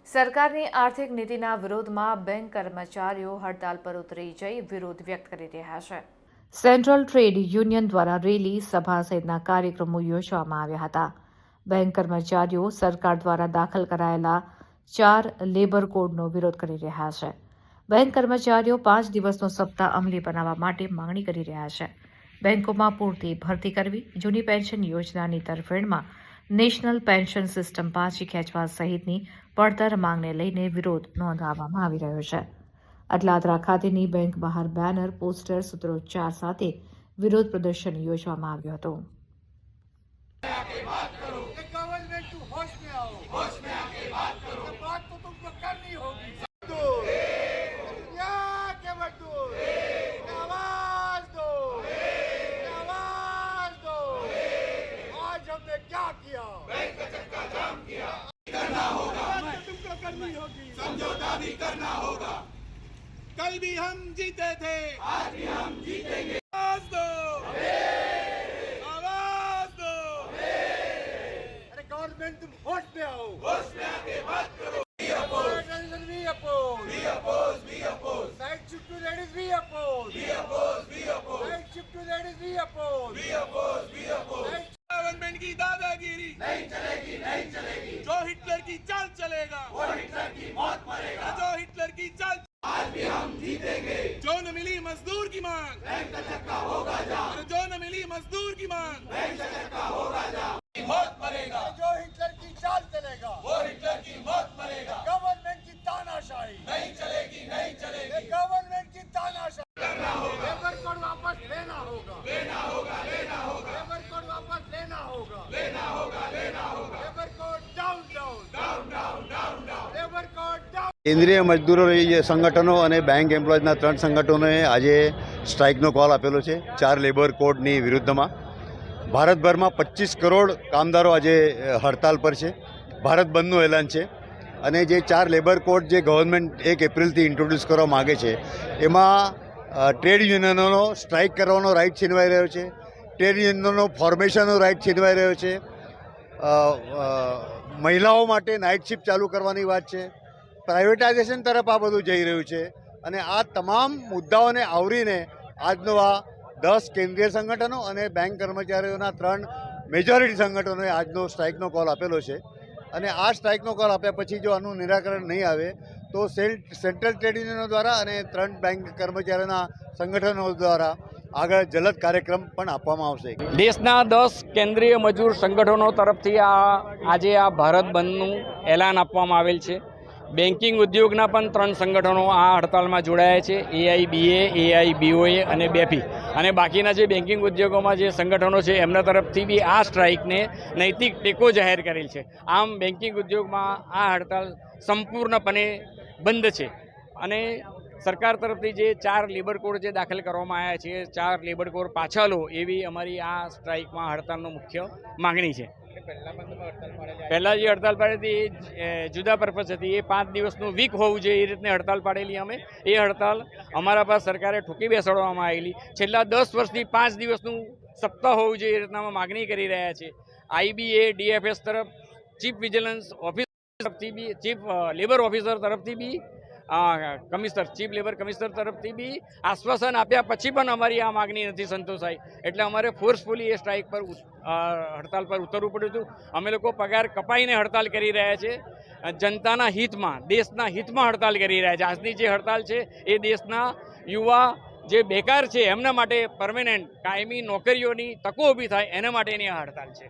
સરકારની આર્થિક નીતિના વિરોધમાં બેંક કર્મચારીઓ હડતાલ પર ઉતરી જઈ વિરોધ વ્યક્ત કરી રહ્યા છે। સેન્ટ્રલ ટ્રેડ યુનિયન દ્વારા રેલી, સભા સહિતના કાર્યક્રમો યોજવામાં આવ્યા હતા। બેંક કર્મચારીઓ સરકાર દ્વારા દાખલ કરાયેલા 4 લેબર કોડનો વિરોધ કરી રહ્યા છે। બેંક કર્મચારીઓ 5 દિવસનો સપ્તાહ અમલી બનાવવા માટે માંગણી કરી રહ્યા છે। બેંકોમાં પૂરતી ભરતી કરવી, જૂની પેન્શન યોજનાની તરફેણમાં નેશનલ પેન્શન સિસ્ટમ પાછી ખેંચવા સહિતની પડતર માંગને લઈને વિરોધ નોંધાવવામાં આવી રહ્યો છે। અટલાદરા ખાતેની બેંક બહાર બેનર, પોસ્ટર, સૂત્રોચ્ચાર સાથે વિરોધ પ્રદર્શન યોજવામાં આવ્યું હતું। समझौता भी करना होगा। कल भी हम जीते थे, आज भी हम जीतेंगे। आवाज दो, आवाज दो। अरे गवर्नमेंट तुम होश में आओ, होश में आके बात करो। We oppose, we oppose, we oppose। Night shift to ladies, we oppose, we oppose, we oppose। Night shift to ladies, we oppose, we oppose, we oppose। Government की दादागिरी नहीं चलेगी, नहीं चलेगी। जो हिटलर की चाल चलेगा, वो हिटलर की मौत मरेगा। जो हिटलर की चाल, आज भी हम जीतेंगे। जो न मिली मजदूर की मांग, बैंक का चक्का होगा जाम। जो न मिली मजदूर की मांग, बैंक का चक्का होगा जाम। मौत मरेगा। जो हिटलर की चाल चलेगा, वो हिटलर की मौत मरेगा। गवर्नमेंट की तानाशाही नहीं चलेगी, नहीं चलेगी। गवर्नमेंट की तानाशाही करना होगा। लेबर कोड वापस लेना होगा, लेना होगा, लेना होगा। लेबर कोड वापस लेना होगा, लेना होगा, लेना होगा। Labour code down, down, down, down, down, down. Labour code down. કેન્દ્રીય મજદૂરો સંગઠનો અને બેંક એમ્પ્લોઈઝના 3 સંગઠનોએ આજે સ્ટ્રાઇકનો કોલ આપેલો છે 4 લેબર કોડની વિરુદ્ધમાં। ભારતભરમાં 25 કરોડ કામદારો આજે હડતાલ પર છે। ભારત બંધનું એલાન છે અને જે 4 લેબર કોડ જે ગવર્મેન્ટ 1 એપ્રિલથી ઇન્ટ્રોડ્યુસ કરવા માગે છે એમાં ટ્રેડ યુનિયનોનો સ્ટ્રાઇક કરવાનો રાઇટ છીનવાઈ રહ્યો છે, ટ્રેડ યુનિયનોનો ફોર્મેશનનો રાઇટ છીનવાઈ રહ્યો છે, મહિલાઓ માટે નાઇટ શિફ્ટ ચાલુ કરવાની વાત છે, પ્રાઇવેટાઇઝેશન તરફ આ બધું જઈ રહ્યું છે અને આ તમામ મુદ્દાઓને આવરીને આજનો આ 10 કેન્દ્રીય સંગઠનો અને બેંક કર્મચારીઓના 3 મેજોરિટી સંગઠનોએ આજનો સ્ટ્રાઇકનો કોલ આપેલો છે અને આ સ્ટ્રાઇકનો કોલ આપ્યા પછી જો આનું નિરાકરણ નહીં આવે તો સેન્ટ્રલ ટ્રેડ યુનિયનો દ્વારા અને 3 બેંક કર્મચારીઓના સંગઠનો દ્વારા આગળ જલદ કાર્યક્રમ પણ આપવામાં આવશે। દેશના 10 કેન્દ્રીય મજૂર સંગઠનો તરફથી આજે આ ભારત બંધનું એલાન આપવામાં આવેલ છે। બેન્કિંગ ઉદ્યોગના પણ 3 સંગઠનો આ હડતાલમાં જોડાયા છે, AIBA, AIBOA અને બેફી। અને બાકીના જે બેન્કિંગ ઉદ્યોગોમાં જે સંગઠનો છે એમના તરફથી બી આ સ્ટ્રાઇકને નૈતિક ટેકો જાહેર કરેલ છે। આમ બેન્કિંગ ઉદ્યોગમાં આ હડતાલ સંપૂર્ણપણે બંધ છે અને સરકાર તરફથી જે 4 લેબર કોડ જે દાખલ કરવામાં આવ્યા છે, 4 લેબર કોડ પાછા લો એવી અમારી આ સ્ટ્રાઇકમાં હડતાલનો મુખ્ય માગણી છે। પહેલાં જે હડતાલ પાડી હતી એ જુદા પર્પઝ હતી, એ 5 દિવસનું વીક હોવું જોઈએ એ રીતની હડતાલ પાડેલી અમે। એ હડતાલ અમારા પાસે સરકારે ઠોકી બેસાડવામાં આવેલી। છેલ્લા 10 વર્ષથી 5 દિવસનું સપ્તાહ હોવું જોઈએ એ રીતના અમે માગણી કરી રહ્યા છીએ। IBA, DFS તરફ, ચીફ વિજિલન્સ ઓફિસર તરફથી બી, ચીફ લેબર ઓફિસર તરફથી બી, ચીફ લેબર કમિશનર તરફથી બી આશ્વાસન આપ્યા પછી પણ અમારી આ માગણી નથી સંતોષાઈ, એટલે અમારે ફોર્સફુલી એ સ્ટ્રાઇક પર હડતાલ પર ઉતરવું પડ્યું હતું। અમે લોકો પગાર કપાઈને હડતાલ કરી રહ્યા છે, જનતાના હિતમાં, દેશના હિતમાં હડતાલ કરી રહ્યા છે। આજની જે હડતાલ છે એ દેશના યુવા જે બેકાર છે એમના માટે પરમેનન્ટ કાયમી નોકરીઓની તકો ઊભી થાય એના માટેની આ હડતાલ છે।